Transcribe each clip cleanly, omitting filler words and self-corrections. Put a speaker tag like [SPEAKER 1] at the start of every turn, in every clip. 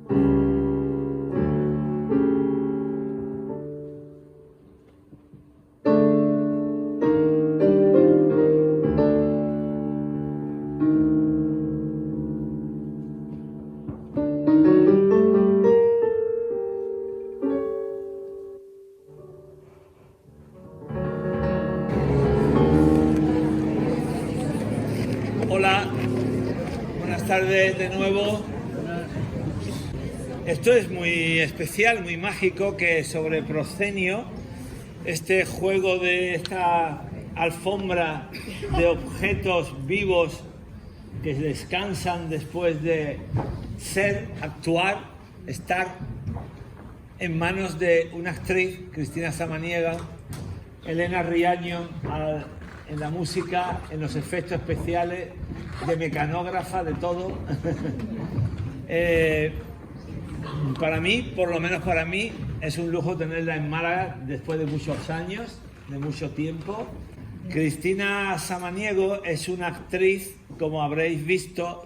[SPEAKER 1] Hola, buenas tardes de nuevo. Esto es muy especial, muy mágico, que sobre Proscenio, este juego de esta alfombra de objetos vivos que descansan después de ser, actuar, estar en manos de una actriz, Cristina Samaniego, Elena Riaño en la música, en los efectos especiales, de mecanógrafa, de todo. Para mí, por lo menos para mí, es un lujo tenerla en Málaga después de muchos años, de mucho tiempo. Cristina Samaniego es una actriz, como habréis visto,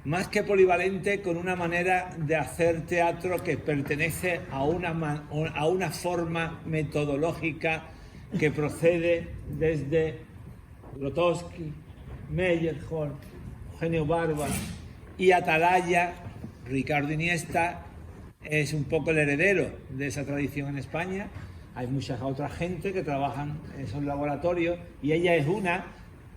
[SPEAKER 1] más que polivalente, con una manera de hacer teatro que pertenece a una forma metodológica que procede desde Grotowski, Meyerhold, Eugenio Barba y Atalaya. Ricardo Iniesta es un poco el heredero de esa tradición en España. Hay mucha otra gente que trabajan en esos laboratorios y ella es una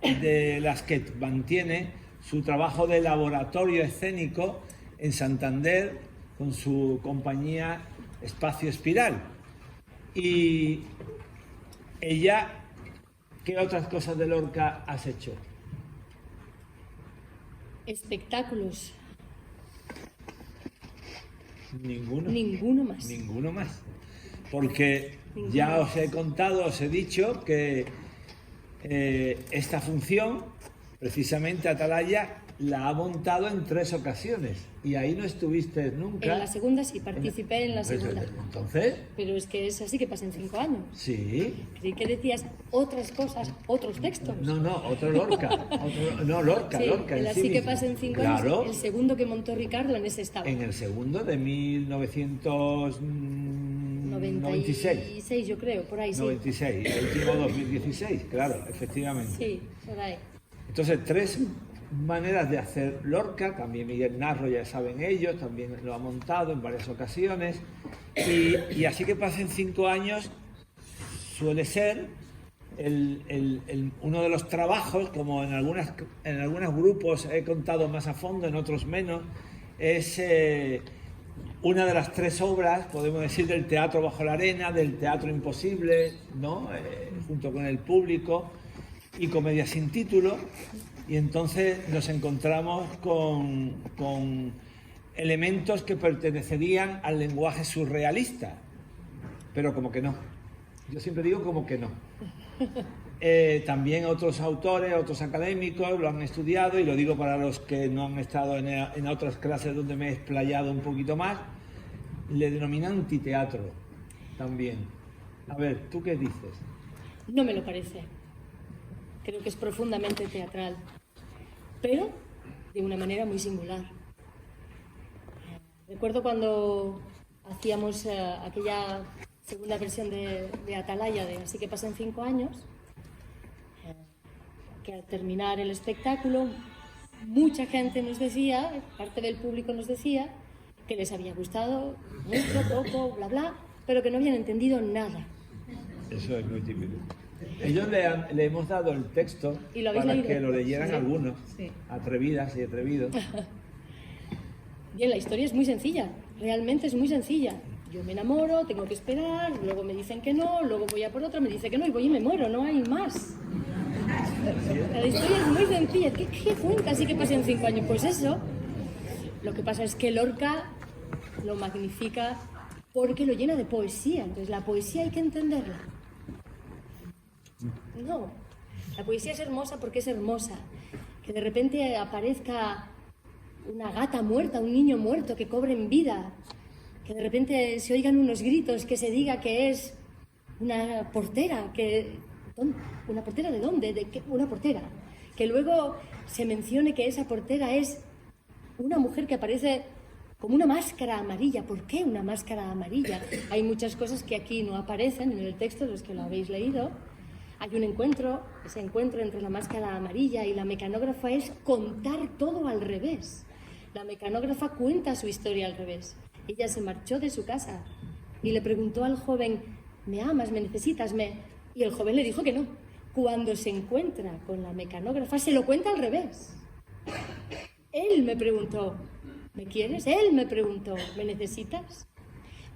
[SPEAKER 1] de las que mantiene su trabajo de laboratorio escénico en Santander con su compañía Espacio Espiral. Y ella, ¿qué otras cosas de Lorca has hecho?
[SPEAKER 2] Espectáculos.
[SPEAKER 1] Ninguno.
[SPEAKER 2] Ninguno más.
[SPEAKER 1] Ninguno más. Porque ya os he contado, os he dicho que esta función, precisamente Atalaya, la ha montado en 3 ocasiones y ahí no estuviste nunca.
[SPEAKER 2] En la segunda sí, participé en la segunda.
[SPEAKER 1] Entonces.
[SPEAKER 2] Pero es que es así que pasan 5 años.
[SPEAKER 1] Sí.
[SPEAKER 2] Creí que decías otras cosas, otros textos.
[SPEAKER 1] No, otro Lorca. Lorca.
[SPEAKER 2] Sí,
[SPEAKER 1] Lorca
[SPEAKER 2] el así que pasan 5
[SPEAKER 1] claro.
[SPEAKER 2] años, el segundo que montó Ricardo, en ese estaba.
[SPEAKER 1] En el segundo de 1996.
[SPEAKER 2] 96, yo creo, por ahí sí.
[SPEAKER 1] 96, el último 2016, claro, efectivamente.
[SPEAKER 2] Sí, por ahí.
[SPEAKER 1] Entonces, 3 maneras de hacer Lorca, también Miguel Narro, ya saben ellos, también lo ha montado en varias ocasiones, y así que pasen 5 años suele ser uno de los trabajos, como en algunos grupos he contado más a fondo, en otros menos, es una de las 3 obras, podemos decir, del teatro bajo la arena, del teatro imposible, ¿no? Junto con el público, y Comedia sin título. Y entonces nos encontramos con elementos que pertenecerían al lenguaje surrealista, pero como que no. Yo siempre digo como que no. También otros autores, otros académicos lo han estudiado, y lo digo para los que no han estado en otras clases donde me he explayado un poquito más, le denominan antiteatro también. A ver, ¿tú qué dices?
[SPEAKER 2] No me lo parece. Creo que es profundamente teatral, pero de una manera muy singular. Recuerdo cuando hacíamos aquella segunda versión de Atalaya, de Así que pasan 5 años, que al terminar el espectáculo mucha gente nos decía, parte del público nos decía, que les había gustado mucho, poco, bla, bla, pero que no habían entendido nada.
[SPEAKER 1] Eso es muy típico. Ellos le hemos dado el texto para
[SPEAKER 2] leído?
[SPEAKER 1] que lo leyeran, sí, algunos,
[SPEAKER 2] sí,
[SPEAKER 1] atrevidas y atrevidos.
[SPEAKER 2] Bien, la historia es muy sencilla, realmente es muy sencilla. Yo me enamoro, tengo que esperar, luego me dicen que no, luego voy a por otra, me dice que no, y voy y me muero, no hay más. La historia es muy sencilla. ¿Qué cuenta así que pasen 5 años? Pues eso. Lo que pasa es que Lorca lo magnifica porque lo llena de poesía. Entonces la poesía hay que entenderla. No, la poesía es hermosa porque es hermosa. Que de repente aparezca una gata muerta, un niño muerto que cobre en vida. Que de repente se oigan unos gritos, que se diga que es una portera. ¿Una portera de dónde? ¿De qué? Una portera. Que luego se mencione que esa portera es una mujer que aparece como una máscara amarilla. ¿Por qué una máscara amarilla? Hay muchas cosas que aquí no aparecen en el texto, los que lo habéis leído. Hay un encuentro, ese encuentro entre la máscara amarilla y la mecanógrafa es contar todo al revés. La mecanógrafa cuenta su historia al revés. Ella se marchó de su casa y le preguntó al joven, ¿me amas, me necesitas, Y el joven le dijo que no. Cuando se encuentra con la mecanógrafa, se lo cuenta al revés. Él me preguntó, ¿me quieres? Él me preguntó, ¿me necesitas?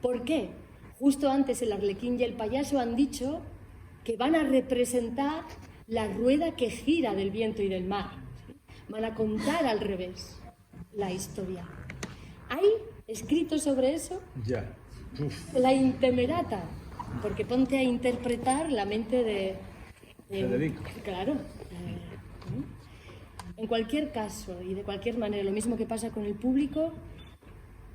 [SPEAKER 2] ¿Por qué? Justo antes el arlequín y el payaso han dicho que van a representar la rueda que gira del viento y del mar. ¿Sí? Van a contar al revés la historia. ¿Hay escrito sobre eso?
[SPEAKER 1] Ya.
[SPEAKER 2] La Intemerata, porque ponte a interpretar la mente de
[SPEAKER 1] Federico.
[SPEAKER 2] Claro. En cualquier caso y de cualquier manera, lo mismo que pasa con el público,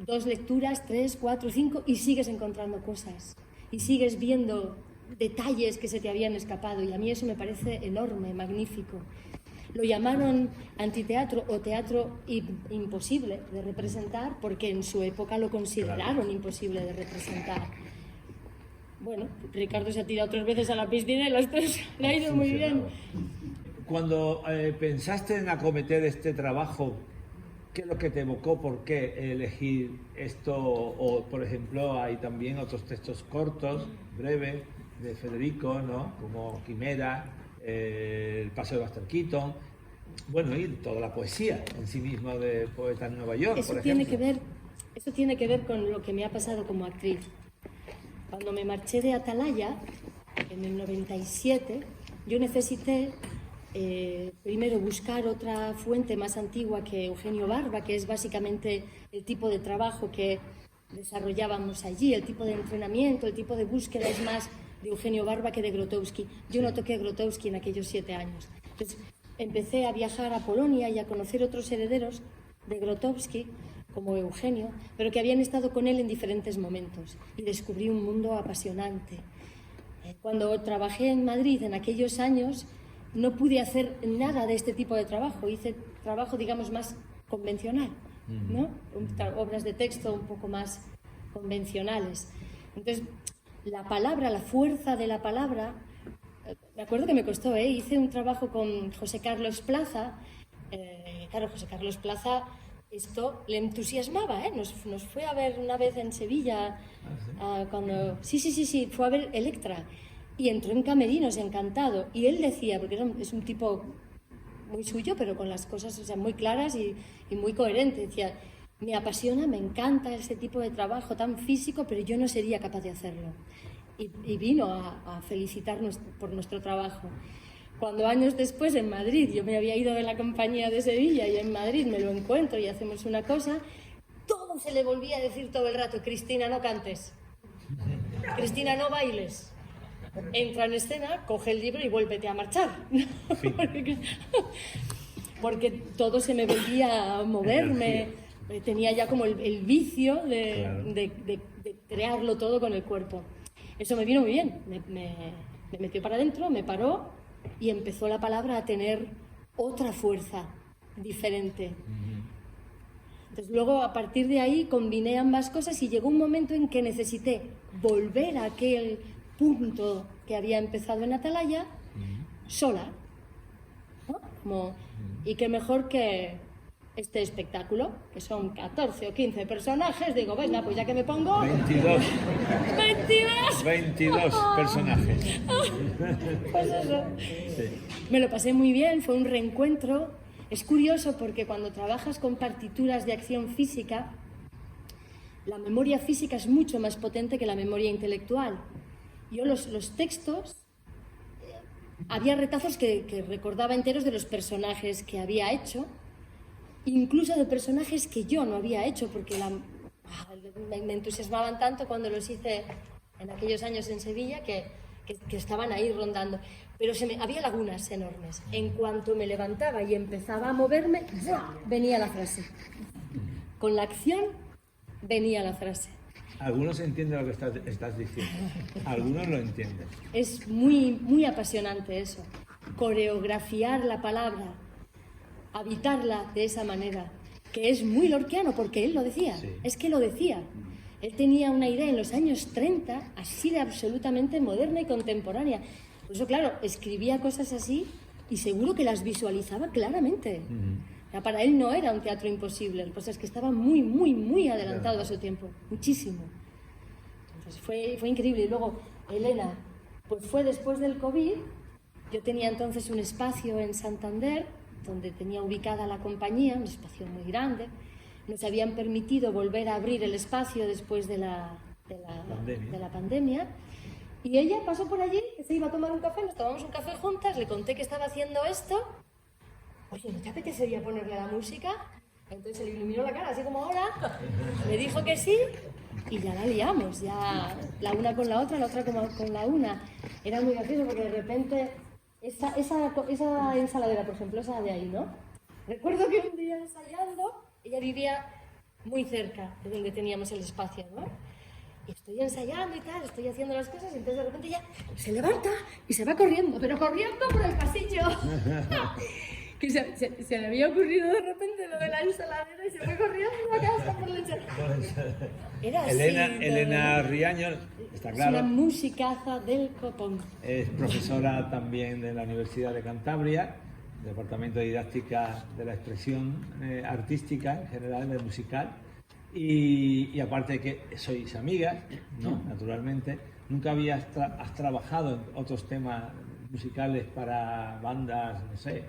[SPEAKER 2] 2 lecturas, 3, 4, 5 y sigues encontrando cosas y sigues viendo detalles que se te habían escapado y a mí eso me parece enorme, magnífico. Lo llamaron antiteatro o teatro imposible de representar porque en su época lo consideraron imposible de representar. Bueno, Ricardo se ha tirado 3 veces a la piscina y las 3 le ha ido muy bien.
[SPEAKER 1] Cuando pensaste en acometer este trabajo, ¿qué es lo que te evocó? ¿Por qué elegir esto? O, por ejemplo, hay también otros textos cortos, breves, de Federico, ¿no? Como Quimera, El paseo de Buster Keaton, bueno, y toda la poesía en sí misma de Poeta en Nueva York,
[SPEAKER 2] Eso
[SPEAKER 1] por
[SPEAKER 2] tiene
[SPEAKER 1] ejemplo.
[SPEAKER 2] eso tiene que ver con lo que me ha pasado como actriz. Cuando me marché de Atalaya, en el 97, yo necesité primero buscar otra fuente más antigua que Eugenio Barba, que es básicamente el tipo de trabajo que desarrollábamos allí, el tipo de entrenamiento, el tipo de búsqueda es más de Eugenio Barba que de Grotowski. Yo no toqué Grotowski en aquellos 7 años. Entonces, empecé a viajar a Polonia y a conocer otros herederos de Grotowski, como Eugenio, pero que habían estado con él en diferentes momentos. Y descubrí un mundo apasionante. Cuando trabajé en Madrid en aquellos años, no pude hacer nada de este tipo de trabajo. Hice trabajo, digamos, más convencional, ¿no? Obras de texto un poco más convencionales. Entonces, la palabra, la fuerza de la palabra, me acuerdo que me costó, hice un trabajo con José Carlos Plaza. Claro, José Carlos Plaza, esto le entusiasmaba, nos fue a ver una vez en Sevilla, cuando... Sí, fue a ver Electra, y entró en camerinos encantado, y él decía, porque es un tipo muy suyo, pero con las cosas, o sea, muy claras y muy coherente, decía, me apasiona, me encanta ese tipo de trabajo tan físico, pero yo no sería capaz de hacerlo. Y vino a felicitarnos por nuestro trabajo. Cuando años después en Madrid, yo me había ido de la compañía de Sevilla y en Madrid me lo encuentro y hacemos una cosa, todo se le volvía a decir todo el rato, Cristina, no cantes, Cristina, no bailes. Entra en escena, coge el libro y vuélvete a marchar. Porque todo se me volvía a moverme, tenía ya como el vicio de crearlo todo con el cuerpo. Eso me vino muy bien, me metió para adentro, me paró y empezó la palabra a tener otra fuerza diferente. Entonces luego a partir de ahí combiné ambas cosas y llegó un momento en que necesité volver a aquel punto que había empezado en Atalaya sola, ¿no? Y qué mejor que este espectáculo, que son 14 o 15 personajes, digo, venga, pues ya que me pongo...
[SPEAKER 1] 22.
[SPEAKER 2] ¡22!
[SPEAKER 1] 22 personajes.
[SPEAKER 2] Pues eso.
[SPEAKER 1] Sí.
[SPEAKER 2] Me lo pasé muy bien, fue un reencuentro. Es curioso porque cuando trabajas con partituras de acción física, la memoria física es mucho más potente que la memoria intelectual. Yo los textos, había retazos que recordaba enteros de los personajes que había hecho, incluso de personajes que yo no había hecho, porque me entusiasmaban tanto cuando los hice en aquellos años en Sevilla que estaban ahí rondando. Pero había lagunas enormes. En cuanto me levantaba y empezaba a moverme, venía la frase. Con la acción venía la frase.
[SPEAKER 1] Algunos entienden lo que estás diciendo, algunos lo entienden.
[SPEAKER 2] Es muy, muy apasionante eso, coreografiar la palabra, habitarla de esa manera. que es muy lorquiano, porque él lo decía,
[SPEAKER 1] Sí.
[SPEAKER 2] es que lo decía. Él tenía una idea en los años 30, así de absolutamente moderna y contemporánea. Por eso, claro, escribía cosas así y seguro que las visualizaba claramente. O sea, para él no era un teatro imposible, la cosa es que estaba muy, muy, muy adelantado a su tiempo, muchísimo. Entonces fue increíble. Y luego, Elena, pues fue después del COVID. Yo tenía entonces un espacio en Santander, donde tenía ubicada la compañía, un espacio muy grande. Nos habían permitido volver a abrir el espacio después de la pandemia. Y ella pasó por allí, que se iba a tomar un café, nos tomamos un café juntas, le conté que estaba haciendo esto. Oye, ¿no te apetecería ponerle la música? Entonces se le iluminó la cara, así como ahora. Me dijo que sí y ya la liamos, ya la una con la otra con la una. Era muy gracioso porque de repente, esa ensaladera, por ejemplo, esa de ahí, ¿no? Recuerdo que un día ensayando, ella vivía muy cerca de donde teníamos el espacio, ¿no? Y estoy ensayando y tal, estoy haciendo las cosas y entonces de repente ella se levanta y se va corriendo, pero corriendo por el pasillo. Que se le había ocurrido de repente lo de la ensaladera y se fue corriendo a casa por la ensaladera. Era así.
[SPEAKER 1] Elena Riaño, está claro.
[SPEAKER 2] Es una musicaza del copón.
[SPEAKER 1] Es profesora también de la Universidad de Cantabria, Departamento de Didáctica de la Expresión Artística, en general, del musical. Y aparte de que sois amigas, ¿no? Naturalmente, ¿nunca has trabajado en otros temas musicales para bandas, no sé,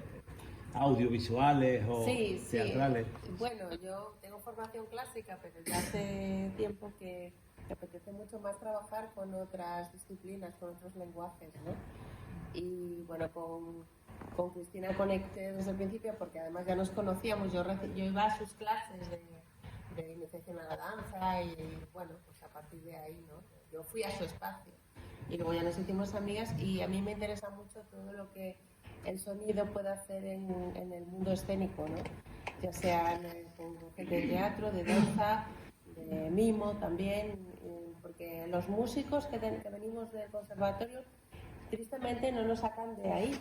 [SPEAKER 1] audiovisuales o teatrales?
[SPEAKER 3] Sí. Bueno, yo tengo formación clásica, pero ya hace tiempo que me apetece mucho más trabajar con otras disciplinas, con otros lenguajes, ¿no? Y bueno, con Cristina conecté desde el principio porque además ya nos conocíamos, yo iba a sus clases de iniciación a la danza y bueno, pues a partir de ahí, ¿no? Yo fui a su espacio y luego ya nos hicimos amigas y a mí me interesa mucho todo lo que el sonido puede hacer en el mundo escénico, ¿no? Ya sea con gente de teatro, de danza, de mimo también, porque los músicos que venimos del conservatorio tristemente no nos sacan de ahí,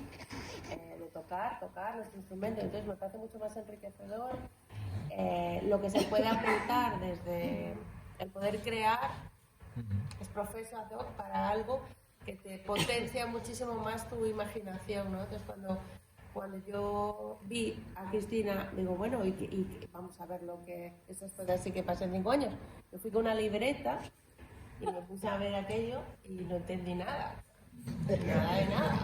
[SPEAKER 3] de tocar nuestro instrumento, entonces me parece mucho más enriquecedor lo que se puede apuntar desde el poder crear es profeso ad hoc para algo que te potencia muchísimo más tu imaginación, ¿no? Entonces cuando yo vi a Cristina, digo, bueno, y vamos a ver lo que eso puede así que pase en 5 años. Yo fui con una libreta y me puse a ver aquello y no entendí nada. Nada de nada.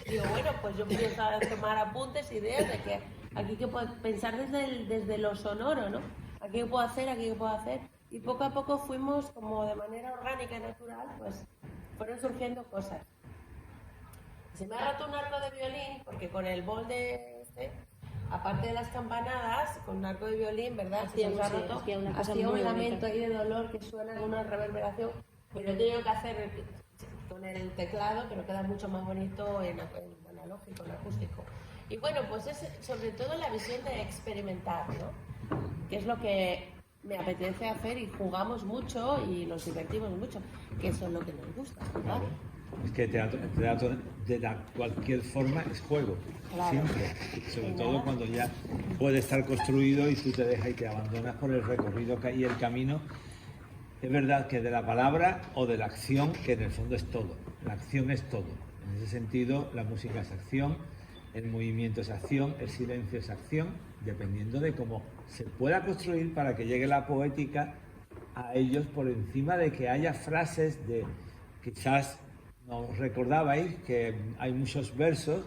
[SPEAKER 3] Digo, bueno, pues yo empiezo a tomar apuntes, ideas de que aquí que puedo pensar desde lo sonoro, ¿no? Aquí qué puedo hacer, y poco a poco fuimos como de manera orgánica y natural, pues fueron surgiendo cosas. Se me ha roto un arco de violín, porque con el bol de aparte de las campanadas, con un arco de violín, ¿verdad?
[SPEAKER 2] Hacía
[SPEAKER 3] un lamento ahí de dolor que suena con una reverberación, pero he tenido que hacer con el teclado, pero queda mucho más bonito en analógico, en acústico. Y bueno, pues es sobre todo la visión de experimentar, ¿no? Que es lo que me apetece hacer y jugamos mucho y nos divertimos mucho, que eso es lo que nos gusta, ¿verdad?
[SPEAKER 1] Es que el teatro de cualquier forma es juego,
[SPEAKER 3] claro.
[SPEAKER 1] Siempre, sobre todo cuando ya puede estar construido y tú te dejas y te abandonas por el recorrido y el camino. Es verdad que de la palabra o de la acción, que en el fondo es todo, la acción es todo. En ese sentido, la música es acción, el movimiento es acción, el silencio es acción, dependiendo de cómo se pueda construir para que llegue la poética a ellos por encima de que haya frases de, quizás nos recordabais que hay muchos versos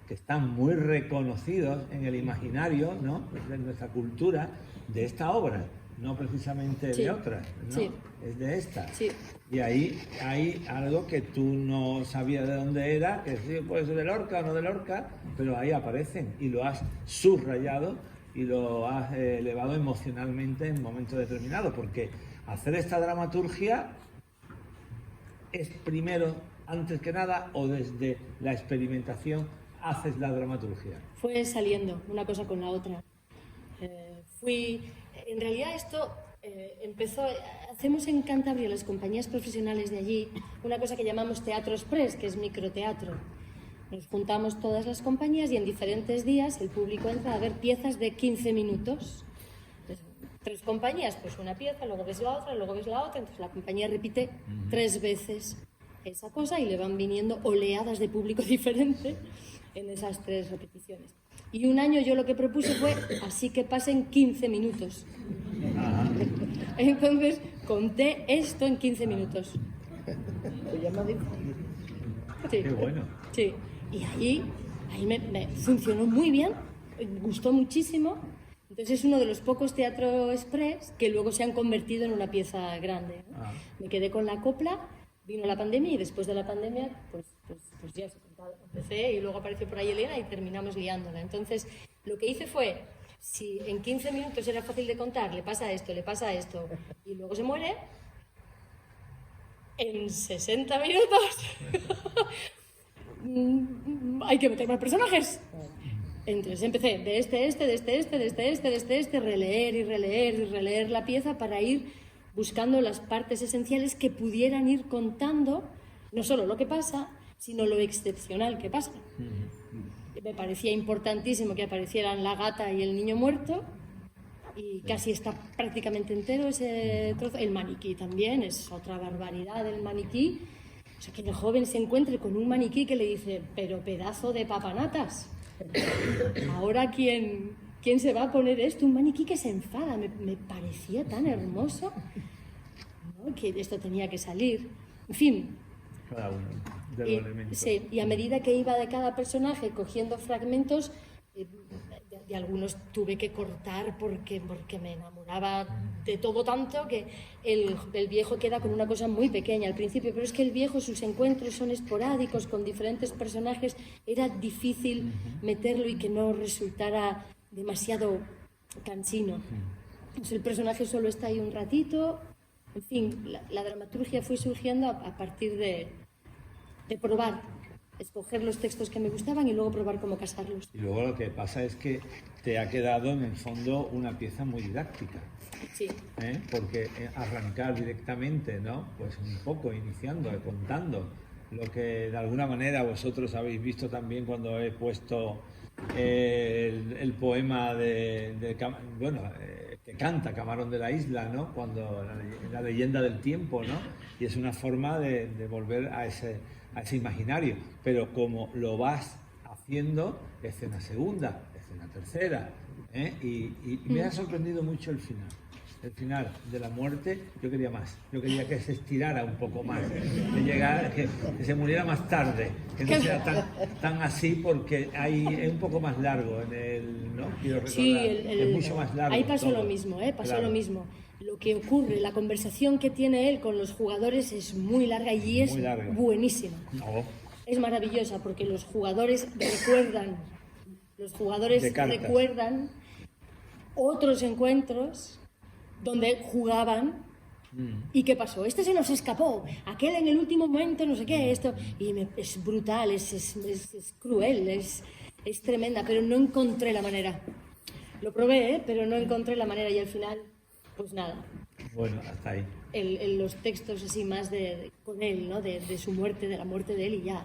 [SPEAKER 1] que están muy reconocidos en el imaginario, ¿no?, de nuestra cultura, de esta obra, no precisamente de otras, ¿no?
[SPEAKER 2] Sí.
[SPEAKER 1] Es de esta.
[SPEAKER 2] Sí.
[SPEAKER 1] Y ahí hay algo que tú no sabías de dónde era, que sí, puede ser de Lorca o no de Lorca, pero ahí aparecen y lo has subrayado y lo has elevado emocionalmente en momentos determinados, porque hacer esta dramaturgia es primero, antes que nada, o desde la experimentación haces la dramaturgia.
[SPEAKER 2] Fue saliendo una cosa con la otra. En realidad esto empezó, hacemos en Cantabria, las compañías profesionales de allí, una cosa que llamamos teatro express, que es microteatro. Nos juntamos todas las compañías y en diferentes días el público entra a ver piezas de 15 minutos. Entonces, 3 compañías, pues una pieza, luego ves la otra, luego ves la otra, entonces la compañía repite 3 veces esa cosa y le van viniendo oleadas de público diferente en esas 3 repeticiones. Y un año yo lo que propuse fue así que pasen 15 minutos. Entonces conté esto en 15 minutos. Sí.
[SPEAKER 1] Qué bueno.
[SPEAKER 2] Sí. Y ahí me funcionó muy bien, me gustó muchísimo. Entonces es uno de los pocos teatro express que luego se han convertido en una pieza grande, ¿no? Me quedé con la copla, vino la pandemia y después de la pandemia pues ya se empecé y luego apareció por ahí Elena y terminamos liándola. Entonces lo que hice fue, si en 15 minutos era fácil de contar, le pasa esto y luego se muere, en 60 minutos hay que meter más personajes. Entonces empecé de este, releer la pieza para ir buscando las partes esenciales que pudieran ir contando no solo lo que pasa, sino lo excepcional que pasa. Me parecía importantísimo que aparecieran la gata y el niño muerto, y casi está prácticamente entero ese trozo. El maniquí también, es otra barbaridad el maniquí. O sea, que el joven se encuentre con un maniquí que le dice, pero pedazo de papanatas, ¿ahora quién se va a poner esto? Un maniquí que se enfada, me parecía tan hermoso, ¿no? Que esto tenía que salir. En fin.
[SPEAKER 1] Cada uno de los elementos.
[SPEAKER 2] Sí, y a medida que iba de cada personaje cogiendo fragmentos, de algunos tuve que cortar porque me enamoraba de todo tanto que el viejo queda con una cosa muy pequeña al principio, pero es que el viejo, sus encuentros son esporádicos con diferentes personajes, era difícil meterlo y que no resultara demasiado cansino. Pues el personaje solo está ahí un ratito. En fin, la dramaturgia fue surgiendo a partir de probar, escoger los textos que me gustaban y luego probar cómo casarlos.
[SPEAKER 1] Y luego lo que pasa es que te ha quedado en el fondo una pieza muy didáctica.
[SPEAKER 2] Sí.
[SPEAKER 1] Porque arrancar directamente, ¿no? Pues un poco iniciando, contando lo que de alguna manera vosotros habéis visto también cuando he puesto el poema que canta Camarón de la Isla, ¿no? Cuando la leyenda del tiempo, ¿no? Y es una forma de volver a ese imaginario, pero como lo vas haciendo, escena segunda, escena tercera, y me ha sorprendido mucho el final de la muerte. Yo quería más, yo quería que se estirara un poco más, que llegara, que se muriera más tarde, que no sea tan así, porque es un poco más largo en el, ¿no? Quiero recordar,
[SPEAKER 2] sí,
[SPEAKER 1] es mucho más largo.
[SPEAKER 2] Ahí pasó
[SPEAKER 1] todo.
[SPEAKER 2] lo mismo, pasó
[SPEAKER 1] Claro.
[SPEAKER 2] lo mismo. Lo que ocurre, la conversación que tiene él con los jugadores es muy larga y es buenísima.
[SPEAKER 1] No.
[SPEAKER 2] Es maravillosa porque los jugadores recuerdan otros encuentros donde jugaban. ¿Y qué pasó? Este se nos escapó, aquel en el último momento, no sé qué, esto. Y es brutal, es cruel, es tremenda, pero no encontré la manera. Lo probé, pero no encontré la manera y al final, pues nada.
[SPEAKER 1] Bueno, hasta ahí.
[SPEAKER 2] Los textos así más con él, ¿no? De su muerte, de la muerte de él y ya.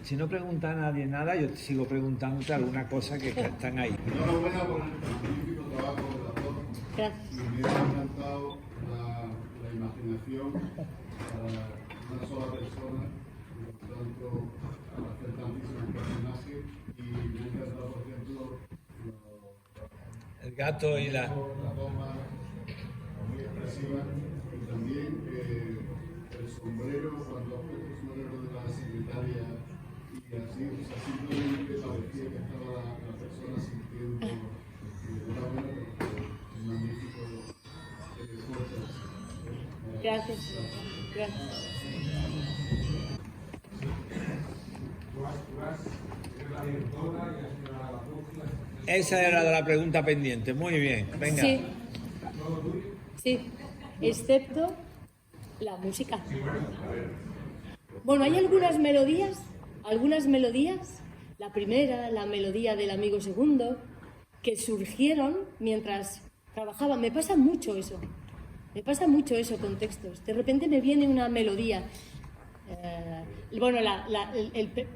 [SPEAKER 1] Si no pregunta a nadie nada, yo sigo preguntándote alguna cosa que están ahí.
[SPEAKER 4] Enhorabuena por el magnífico trabajo de la foto.
[SPEAKER 2] Gracias.
[SPEAKER 4] Me ha encantado la imaginación para una sola persona, y por tanto, al hacer tantísimos personajes. Y me ha encantado, por ejemplo,
[SPEAKER 1] El gato y la
[SPEAKER 4] toma muy expresiva, y también el sombrero, cuando ha puesto el sombrero de la secretaria, y así, o sea, simplemente parecía que estaba la persona sintiendo un magnífico esfuerzo.
[SPEAKER 2] Gracias. Gracias.
[SPEAKER 1] Esa era la pregunta pendiente. Muy bien, venga.
[SPEAKER 2] Sí. Sí, excepto la música. Bueno, hay algunas melodías, la primera, la melodía del amigo segundo, que surgieron mientras trabajaba. Me pasa mucho eso con textos. De repente me viene una melodía. Bueno,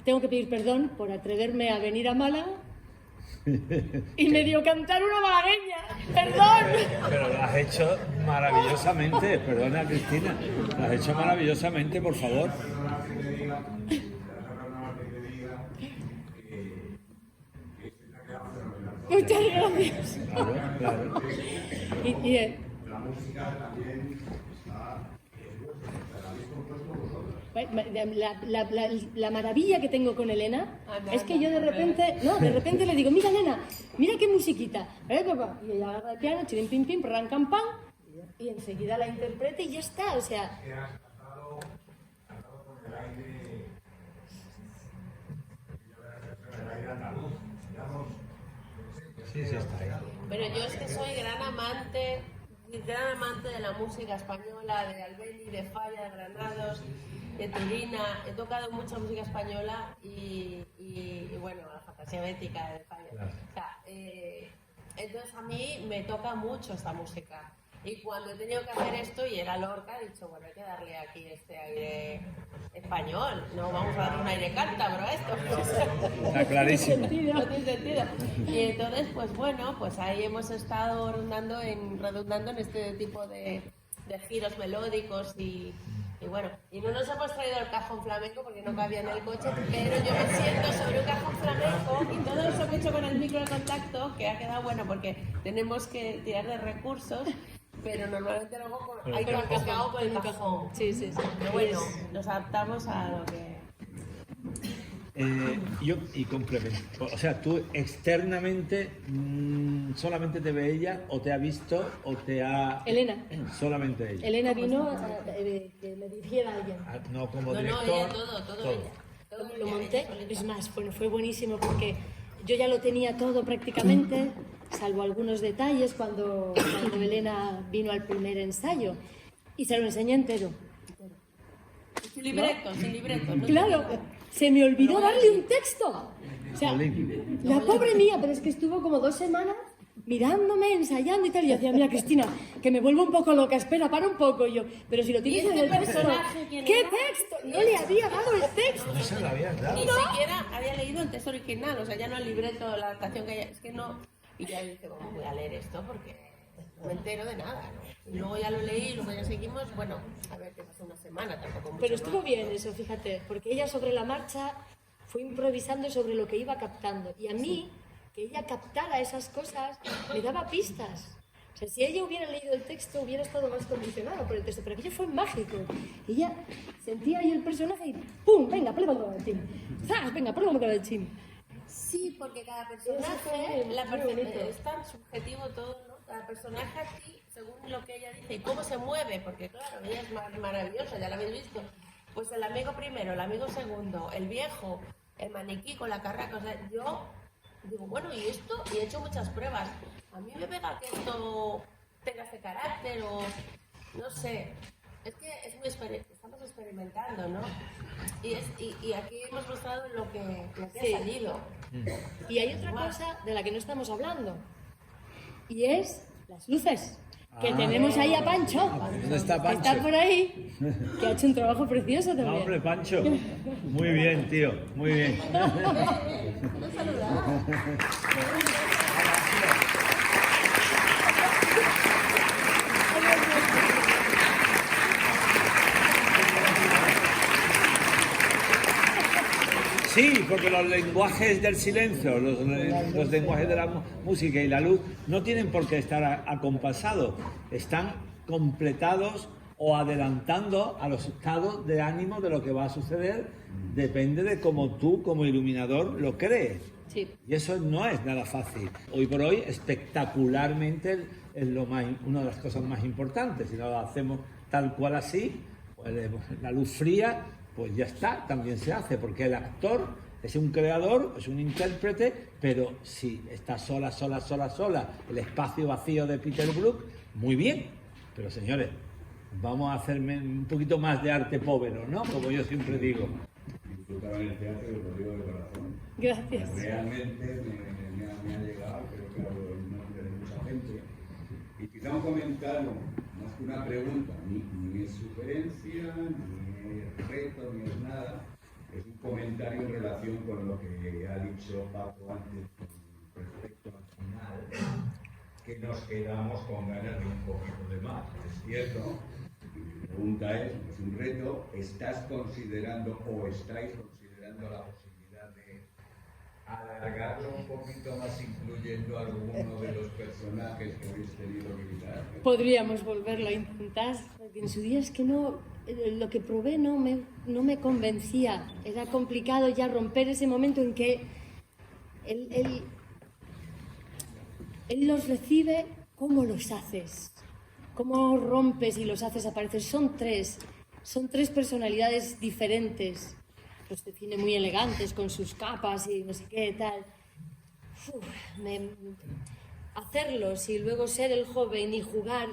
[SPEAKER 2] tengo que pedir perdón por atreverme a venir a Málaga y medio cantar una malagueña. ¡Perdón!
[SPEAKER 1] Pero lo has hecho maravillosamente, perdona Cristina, lo has hecho maravillosamente, por favor.
[SPEAKER 2] Muchas gracias.
[SPEAKER 1] Claro, claro.
[SPEAKER 2] La maravilla que tengo con Elena es que yo de repente le digo, mira Elena, mira qué musiquita, papá? Y ella agarra el piano, chirim pim pim, ran cam pam, y enseguida la interpreta y ya está, o sea.
[SPEAKER 1] Sí, sí, está ahí.
[SPEAKER 3] Pero yo es que soy gran amante de la música española, de Albéniz, de Falla, de Granados, de Turina. He tocado mucha música española y bueno, la fantasía bética de Falla.
[SPEAKER 1] Claro.
[SPEAKER 3] O sea, entonces a mí me toca mucho esta música. Y cuando he tenido que hacer esto y era Lorca, he dicho, bueno, hay que darle aquí este aire español. No vamos a darle un aire cántabro a esto.
[SPEAKER 1] Está clarísimo.
[SPEAKER 3] No tiene sentido. Y entonces, pues bueno, pues ahí hemos estado redundando en este tipo de giros melódicos y bueno, y no nos hemos traído el cajón flamenco porque no cabía en el coche, pero yo me siento sobre un cajón flamenco y todo eso que he hecho con el micro de contacto, que ha quedado bueno porque tenemos que tirar de recursos, pero normalmente lo hago con el cajón.
[SPEAKER 2] Sí.
[SPEAKER 3] Pero bueno, nos adaptamos a lo que...
[SPEAKER 1] Y complemento, o sea, tú externamente solamente te ve ella o te ha visto o te ha...
[SPEAKER 2] Elena.
[SPEAKER 1] Solamente ella.
[SPEAKER 2] Elena vino que me dirigiera a alguien.
[SPEAKER 1] No como
[SPEAKER 3] No,
[SPEAKER 1] director.
[SPEAKER 3] ella todo ella. Todo
[SPEAKER 2] Lo
[SPEAKER 3] ella,
[SPEAKER 2] monté,
[SPEAKER 3] ella.
[SPEAKER 2] es más, bueno, fue buenísimo porque yo ya lo tenía todo prácticamente, salvo algunos detalles cuando Elena vino al primer ensayo y se lo enseñé entero.
[SPEAKER 3] Sin libreto. ¿No?
[SPEAKER 2] Claro, se me olvidó darle un texto. O sea, la pobre mía, pero es que estuvo como 2 semanas mirándome, ensayando y tal. Y yo decía, mira Cristina, que me vuelvo un poco loca, espera, para un poco. Y yo, pero si lo tienes en el texto. ¿Qué texto? No le había dado el texto.
[SPEAKER 1] No se lo habías dado.
[SPEAKER 3] Ni siquiera había leído el texto original, o sea, ya no el libreto, la adaptación que haya, es que no. Y ya dije, bueno, voy a leer esto porque no me entero de nada, ¿no? Y luego ya lo leí y luego ya seguimos, bueno, a ver, que pasó una semana, tampoco mucho.
[SPEAKER 2] Pero estuvo
[SPEAKER 3] más.
[SPEAKER 2] bien eso, fíjate, porque ella sobre la marcha fue improvisando sobre lo que iba captando. Y a mí, que ella captara esas cosas, me daba pistas. O sea, si ella hubiera leído el texto, hubiera estado más condicionado por el texto. Pero aquello fue mágico. Ella sentía ahí el personaje y ¡pum! Venga, prueba con el chin. ¡Zas! Venga, prueba con el chin.
[SPEAKER 3] Sí, porque cada personaje es tan subjetivo todo, ¿no? Cada personaje aquí, según lo que ella dice y cómo se mueve, porque claro, ella es maravillosa, ya la habéis visto. Pues el amigo primero, el amigo segundo, el viejo, el maniquí con la carraca, o sea, yo digo, bueno, ¿y esto? Y he hecho muchas pruebas. A mí me pega que esto tenga ese carácter o no sé. Es que es muy estamos experimentando, ¿no? Y aquí hemos mostrado lo que ha salido.
[SPEAKER 2] Y hay otra cosa de la que no estamos hablando. Y es las luces. Que tenemos ahí a Pancho.
[SPEAKER 1] ¿Dónde está
[SPEAKER 2] Que
[SPEAKER 1] Pancho?
[SPEAKER 2] está por ahí. Que ha hecho un trabajo precioso también.
[SPEAKER 1] No, hombre, Pancho. Muy bien, tío. Muy bien. Sí, porque los lenguajes del silencio, los lenguajes de la música y la luz no tienen por qué estar acompasados, están completados o adelantando a los estados de ánimo de lo que va a suceder, depende de cómo tú como iluminador lo crees.
[SPEAKER 2] Sí.
[SPEAKER 1] Y eso no es nada fácil. Hoy por hoy, espectacularmente, es una de las cosas más importantes. Si no lo hacemos tal cual así, pues la luz fría, pues ya está, también se hace, porque el actor es un creador, es un intérprete, pero si está sola, el espacio vacío de Peter Brook, muy bien. Pero señores, vamos a hacerme un poquito más de arte povero, ¿no? Como yo siempre digo.
[SPEAKER 5] Disfrutaba en el teatro y lo digo de corazón.
[SPEAKER 2] Gracias.
[SPEAKER 5] Realmente me ha llegado, creo que a los de mucha gente. Y quizá un comentario, más que una pregunta, ni es sugerencia, ni es reto, ni es nada, es un comentario en relación con lo que ha dicho Paco antes con respecto al final, que nos quedamos con ganas de un poquito de más. Es cierto, y mi pregunta es un reto, ¿estás considerando o estáis considerando la posibilidad de alargarlo un poquito más, incluyendo alguno de los personajes que habéis tenido que quitar?
[SPEAKER 2] Podríamos volverlo a intentar, porque en su día es que no, lo que probé no me convencía. Era complicado ya romper ese momento en que él los recibe. ¿Cómo los haces? ¿Cómo rompes y los haces aparecer? Son tres personalidades diferentes. Los define muy elegantes con sus capas y no sé qué tal. Hacerlos y luego ser el joven y jugar,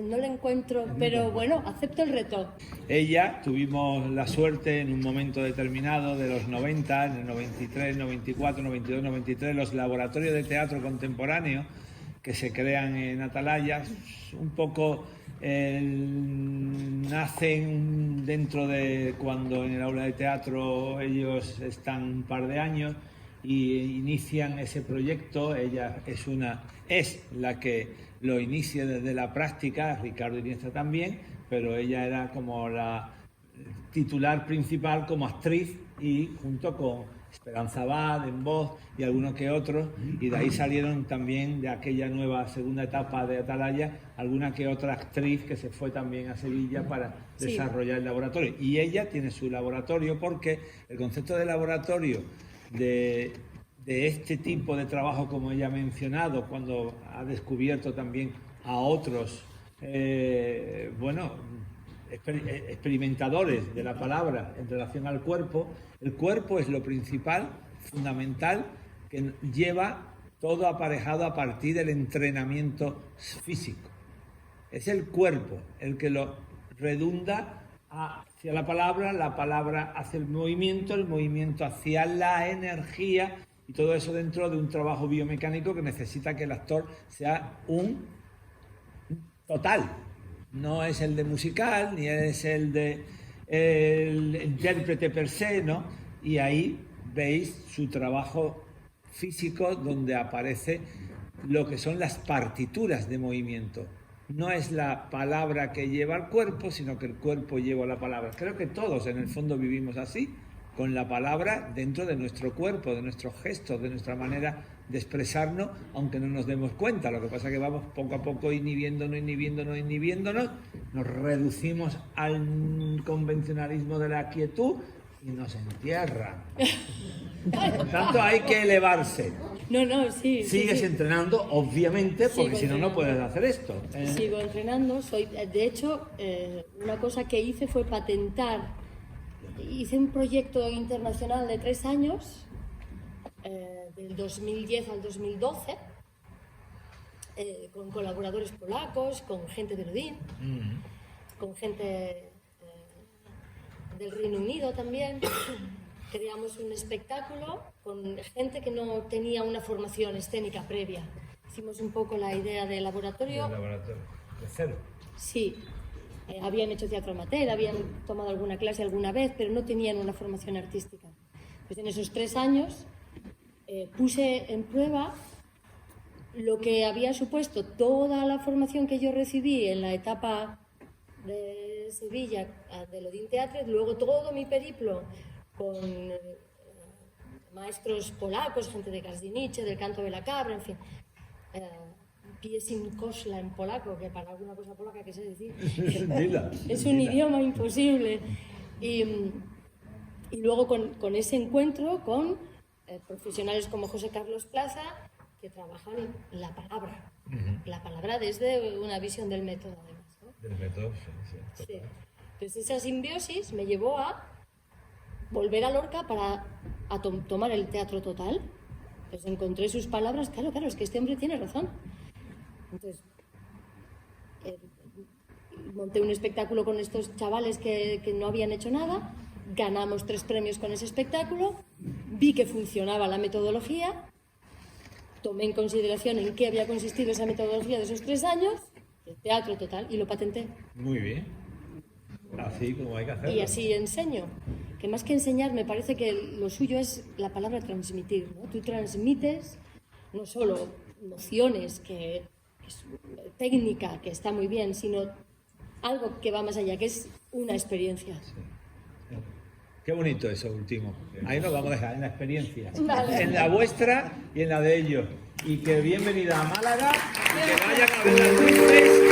[SPEAKER 2] no lo encuentro, pero bueno, acepto el reto.
[SPEAKER 1] Ella, tuvimos la suerte en un momento determinado de los 90, en el 93, 94, 92, 93, los laboratorios de teatro contemporáneo que se crean en Atalaya, un poco nacen dentro de cuando en el aula de teatro ellos están un par de años y inician ese proyecto. Ella es la que lo inicia desde la práctica, Ricardo Iniesta también, pero ella era como la titular principal como actriz, y junto con Esperanza Abad en voz y algunos que otros, y de ahí salieron también de aquella nueva segunda etapa de Atalaya alguna que otra actriz que se fue también a Sevilla para desarrollar el laboratorio. Y ella tiene su laboratorio, porque el concepto de laboratorio de este tipo de trabajo, como ella ha mencionado, cuando ha descubierto también a otros experimentadores de la palabra en relación al cuerpo, el cuerpo es lo principal, fundamental, que lleva todo aparejado a partir del entrenamiento físico. Es el cuerpo el que lo redunda hacia la palabra hacia el movimiento hacia la energía, y todo eso dentro de un trabajo biomecánico que necesita que el actor sea un total. No es el de musical, ni es el de el intérprete per se, ¿no? Y ahí veis su trabajo físico, donde aparece lo que son las partituras de movimiento. No es la palabra que lleva el cuerpo, sino que el cuerpo lleva la palabra. Creo que todos en el fondo vivimos así, con la palabra dentro de nuestro cuerpo, de nuestros gestos, de nuestra manera de expresarnos, aunque no nos demos cuenta. Lo que pasa es que vamos poco a poco inhibiéndonos, nos reducimos al convencionalismo de la quietud y nos entierran. Por tanto, hay que elevarse.
[SPEAKER 2] Sí.
[SPEAKER 1] Sigues entrenando, obviamente, porque si no, no puedes hacer esto.
[SPEAKER 2] Sigo entrenando. De hecho, una cosa que hice fue patentar. Hice un proyecto internacional de 3 años, del 2010 al 2012, con colaboradores polacos, con gente de Odin, con gente del Reino Unido también. Creamos un espectáculo con gente que no tenía una formación escénica previa. Hicimos un poco la idea del laboratorio.
[SPEAKER 1] De cero.
[SPEAKER 2] Sí. Habían hecho teatro amateur, habían tomado alguna clase alguna vez, pero no tenían una formación artística. Pues en esos 3 años puse en prueba lo que había supuesto toda la formación que yo recibí en la etapa de Sevilla del Odin Teatro, luego todo mi periplo con maestros polacos, gente de Gazdinice, del Canto de la Cabra, en fin. Piesin Kosla en polaco, que para alguna cosa polaca que sé decir, es un idioma imposible. Y luego con ese encuentro con profesionales como José Carlos Plaza, que trabajan en la palabra desde una visión del método, además, ¿no?
[SPEAKER 1] Del método, sí.
[SPEAKER 2] Entonces esa simbiosis me llevó a volver a Lorca para tomar el teatro total. Pues encontré sus palabras, claro, es que este hombre tiene razón. Entonces, monté un espectáculo con estos chavales que no habían hecho nada, ganamos 3 premios con ese espectáculo, vi que funcionaba la metodología, tomé en consideración en qué había consistido esa metodología de esos 3 años de teatro total, y lo patenté.
[SPEAKER 1] Muy bien. Así como hay que hacerlo.
[SPEAKER 2] Y así enseño. Que más que enseñar, me parece que lo suyo es la palabra transmitir, ¿no? Tú transmites no solo nociones, que es técnica, que está muy bien, sino algo que va más allá, que es una experiencia.
[SPEAKER 1] Qué bonito eso último. Ahí nos vamos a dejar en la experiencia.
[SPEAKER 2] Vale.
[SPEAKER 1] En la vuestra y en la de ellos. Y que bienvenida a Málaga y que vayan a ver las luces